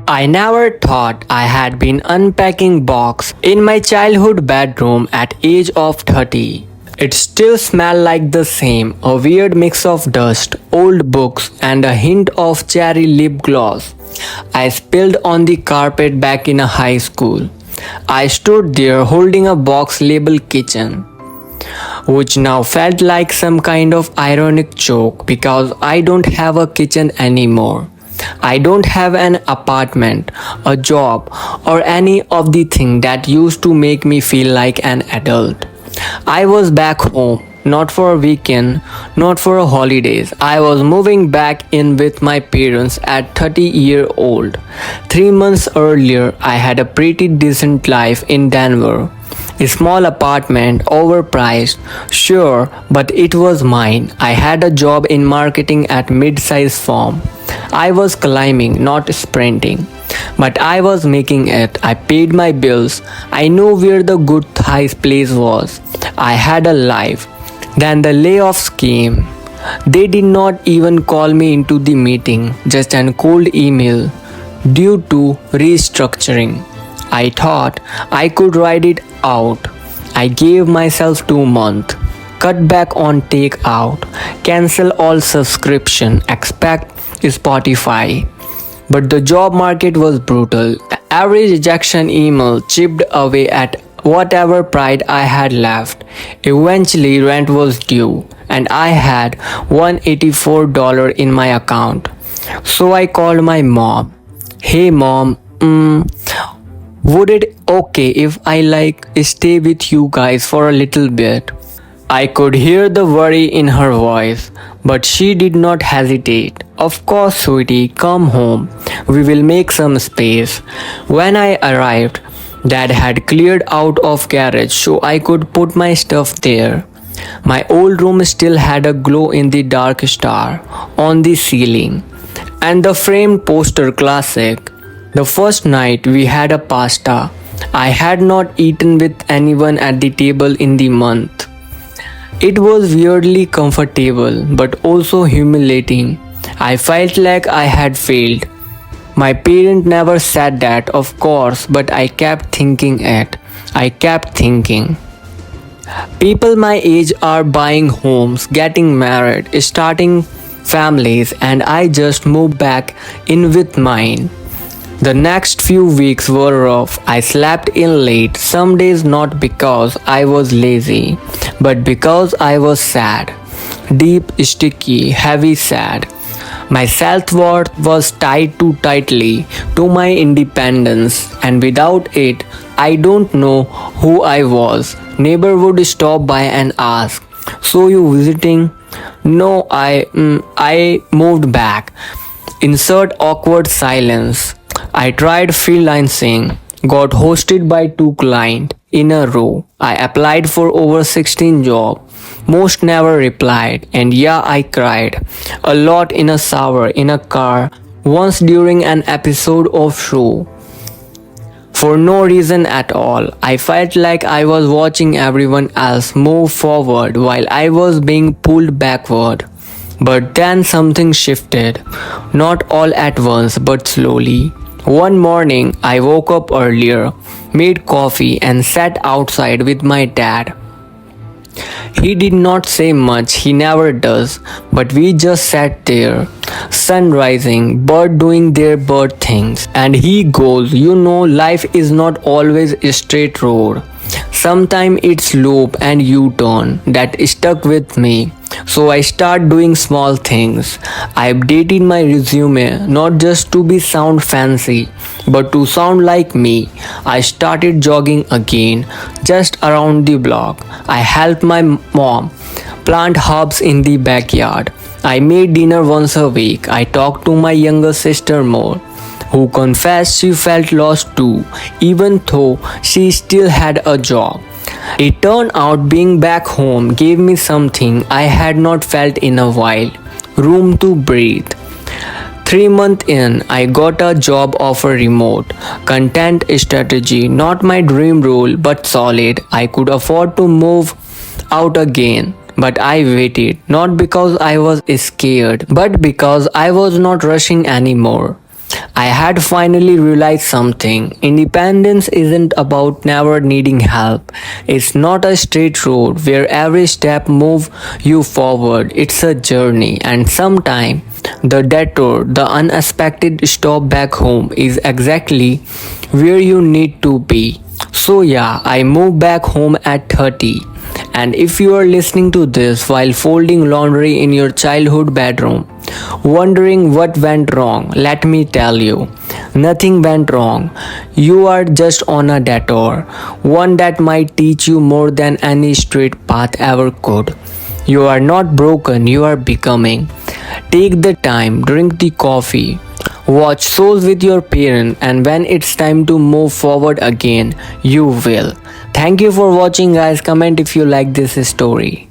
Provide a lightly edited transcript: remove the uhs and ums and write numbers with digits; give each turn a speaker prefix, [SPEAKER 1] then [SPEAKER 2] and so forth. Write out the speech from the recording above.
[SPEAKER 1] I never thought I had been unpacking box in my childhood bedroom at age of 30. It still smelled like the same, a weird mix of dust, old books and a hint of cherry lip gloss I spilled on the carpet back in a high school. I stood there holding a box labeled kitchen, which now felt like some kind of ironic joke because I don't have a kitchen anymore. I don't have an apartment, a job, or any of the things that used to make me feel like an adult. I was back home, not for a weekend, not for a holidays. I was moving back in with my parents at 30-year-old. 3 months earlier, I had a pretty decent life in Denver. A small apartment, overpriced, sure, but it was mine. I had a job in marketing at mid-sized firm. I was climbing, not sprinting. But I was making it. I paid my bills. I knew where the good Thai place was. I had a life. Then the layoffs came. They did not even call me into the meeting, just a cold email due to restructuring. I thought I could ride it out. I gave myself 2 months. Cut back on takeout. Cancel all subscription. Expect Spotify. But the job market was brutal. Every rejection email chipped away at whatever pride I had left. Eventually, rent was due, and I had $184 in my account. So I called my mom. Hey mom, would it okay if I stay with you guys for a little bit? I could hear the worry in her voice, but she did not hesitate. Of course, sweetie, come home. We will make some space. When I arrived, Dad had cleared out of garage so I could put my stuff there. My old room still had a glow in the dark star on the ceiling, and the framed poster classic. The first night we had a pasta. I had not eaten with anyone at the table in the month. It was weirdly comfortable but also humiliating. I felt like I had failed. My parent never said that, of course, but I kept thinking it. I kept thinking. People my age are buying homes, getting married, starting families, and I just moved back in with mine. The next few weeks were rough. I slept in late, some days not because I was lazy, but because I was sad. Deep, sticky, heavy sad. My self-worth was tied too tightly to my independence, and without it, I don't know who I was. Neighbor would stop by and ask, "So you visiting?" No, I moved back. Insert awkward silence. I tried freelancing, got hosted by 2 clients in a row. I applied for over 16 jobs. Most never replied, and yeah, I cried a lot in a shower in a car once during an episode of show. For no reason at all. I felt like I was watching everyone else move forward while I was being pulled backward. But then something shifted. Not all at once, but slowly. One morning, I woke up earlier, made coffee, and sat outside with my dad. He did not say much, he never does, but we just sat there. Sun rising, bird doing their bird things, and he goes, life is not always a straight road. Sometimes it's loop and U-turn. That stuck with me. So I start doing small things. I updated my resume not just to be sound fancy, but to sound like me. I started jogging again, just around the block. I helped my mom plant herbs in the backyard. I made dinner once a week. I talked to my younger sister more, who confessed she felt lost too, even though she still had a job. It turned out being back home gave me something I had not felt in a while: room to breathe. 3 months in, I got a job offer remote. Content strategy, not my dream role, but solid. I could afford to move out again. But I waited, not because I was scared, but because I was not rushing anymore. I had finally realized something. Independence isn't about never needing help. It's not a straight road where every step moves you forward. It's a journey, and sometimes the detour, the unexpected stop back home is exactly where you need to be. So yeah, I moved back home at 30. And if you are listening to this while folding laundry in your childhood bedroom, wondering what went wrong, let me tell you, nothing went wrong. You are just on a detour, one that might teach you more than any straight path ever could. You are not broken, you are becoming. Take the time, drink the coffee, watch shows with your parents, and when it's time to move forward again, you will. Thank you for watching, guys. Comment if you like this story.